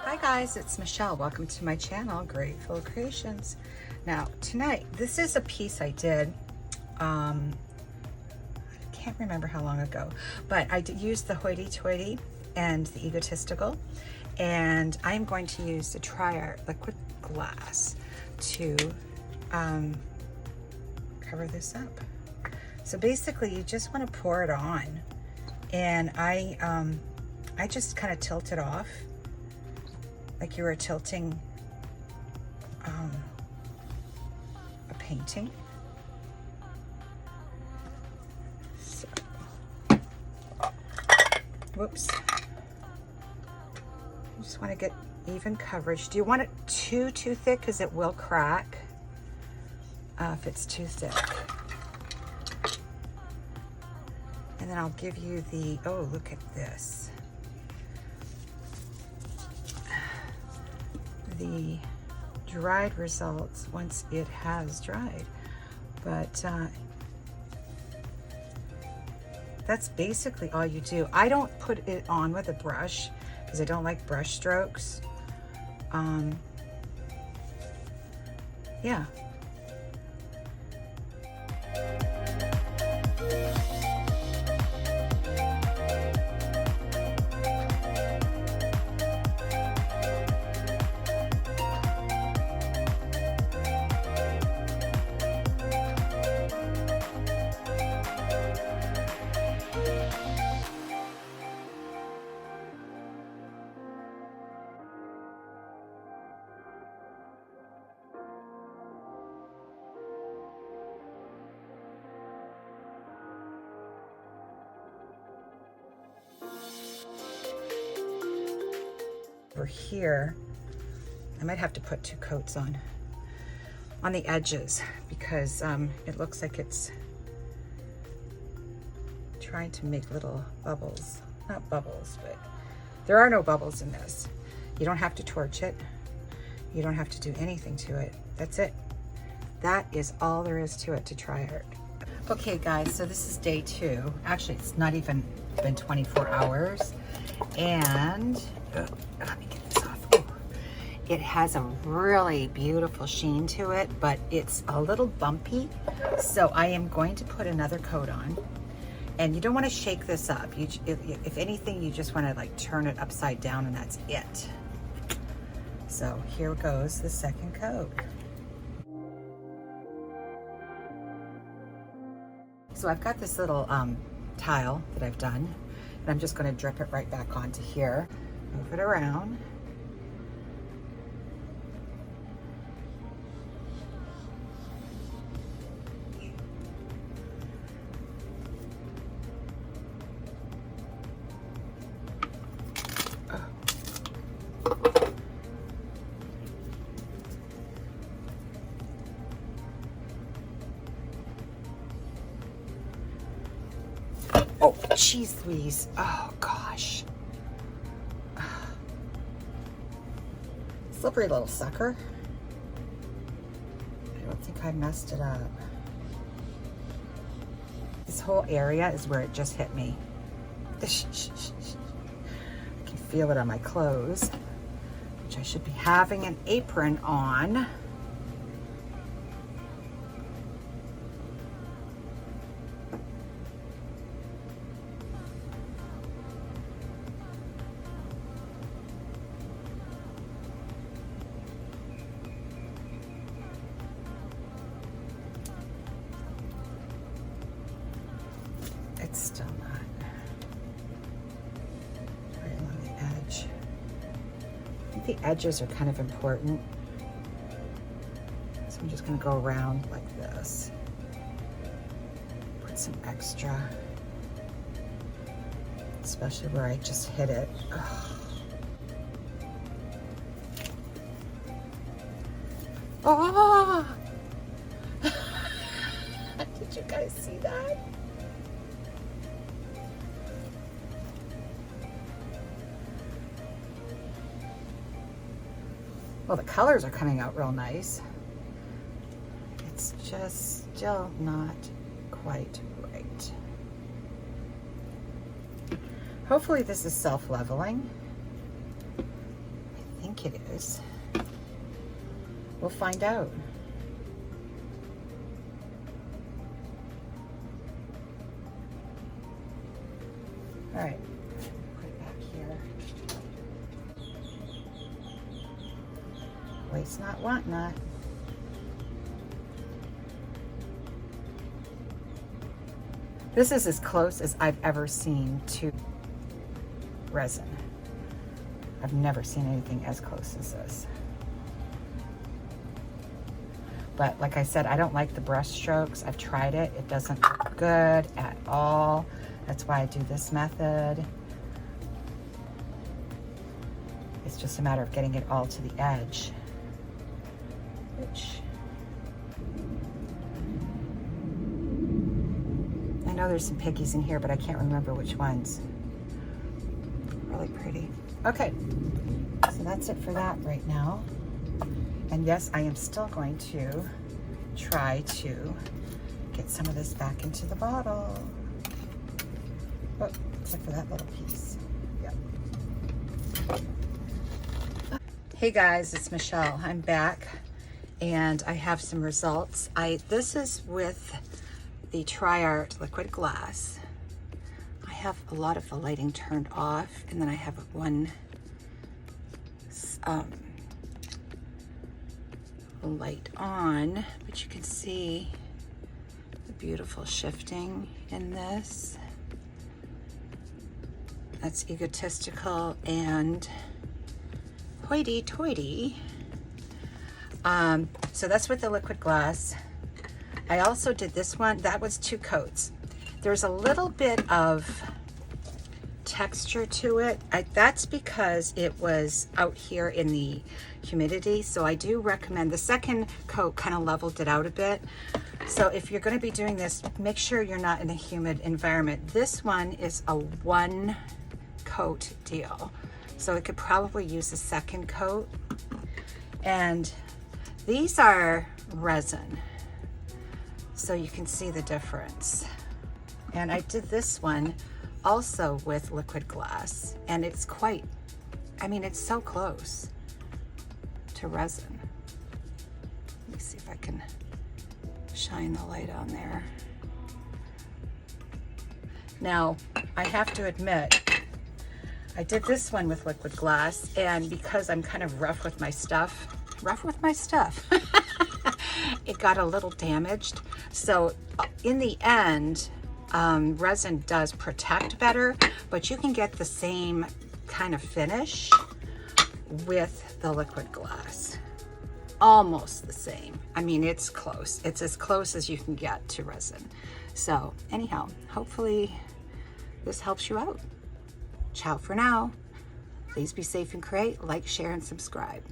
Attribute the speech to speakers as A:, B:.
A: Hi guys, it's Michelle. Welcome to my channel, Grateful Creations. Now tonight, this is a piece I did, I can't remember how long ago, but I used the hoity-toity and the egotistical, and I'm going to use the Tri-Art liquid glass to cover this up. So basically you just want to pour it on, and I just kind of tilt it off like you were tilting a painting. So, whoops. You just want to get even coverage. Do you want it too thick? Because it will crack if it's too thick. And then I'll give you the, oh, look at this. The dried results once it has dried. But that's basically all you do. I don't put it on with a brush because I don't like brush strokes. Yeah. Over here, I might have to put 2 coats on the edges because it looks like it's trying to make little bubbles. Not bubbles, but there are no bubbles in this. You don't have to torch it. You don't have to do anything to it. That's it. That is all there is to it, to Tri-Art. Okay guys, so this is day 2. Actually, it's not even been 24 hours. And let me get this off. Ooh. It has a really beautiful sheen to it, but it's a little bumpy. So I am going to put another coat on. And you don't want to shake this up. If anything, you just want to like turn it upside down, and that's it. So here goes the second coat. So I've got this little tile that I've done, and I'm just going to drip it right back onto here. Move it around. Oh, jeez Louise. Oh, gosh. Slippery little sucker. I don't think I messed it up. This whole area is where it just hit me. I can feel it on my clothes, which I should be having an apron on. It's still not right on the edge. I think the edges are kind of important. So I'm just going to go around like this. Put some extra, especially where I just hit it. Ugh. Oh! Did you guys see that? Well, the colors are coming out real nice. It's just still not quite right. Hopefully this is self-leveling. I think it is. We'll find out. All right, put it back here. Waste not, want not. This is as close as I've ever seen to resin. I've never seen anything as close as this. But like I said, I don't like the brush strokes. I've tried it. It doesn't look good at all. That's why I do this method. It's just a matter of getting it all to the edge. Which I know there's some Piggies in here, but I can't remember which ones. Really pretty. Okay, so that's it for that right now. And yes, I am still going to try to get some of this back into the bottle. Oh, except for that little piece. Yep. Hey guys, it's Michelle. I'm back and I have some results. This is with the TriArt liquid glass. I have a lot of the lighting turned off, and then I have one light on, but you can see the beautiful shifting in this. That's egotistical and hoity-toity. So that's with the liquid glass. I also did this one. That was 2 coats. There's a little bit of texture to it. That's because it was out here in the humidity. So I do recommend, the second coat kind of leveled it out a bit. So if you're going to be doing this, make sure you're not in a humid environment. This one is a 1 coat deal. So it could probably use a second coat. And these are resin, so you can see the difference. And I did this one also with liquid glass, and it's quite, I mean, it's so close to resin. Let me see if I can shine the light on there. Now, I have to admit, I did this one with liquid glass, and because I'm kind of rough with my stuff, it got a little damaged. So in the end, resin does protect better, but you can get the same kind of finish with the liquid glass. Almost the same. I mean, it's close. It's as close as you can get to resin. So anyhow, hopefully this helps you out. Ciao for now. Please be safe and create. Like, share, and subscribe.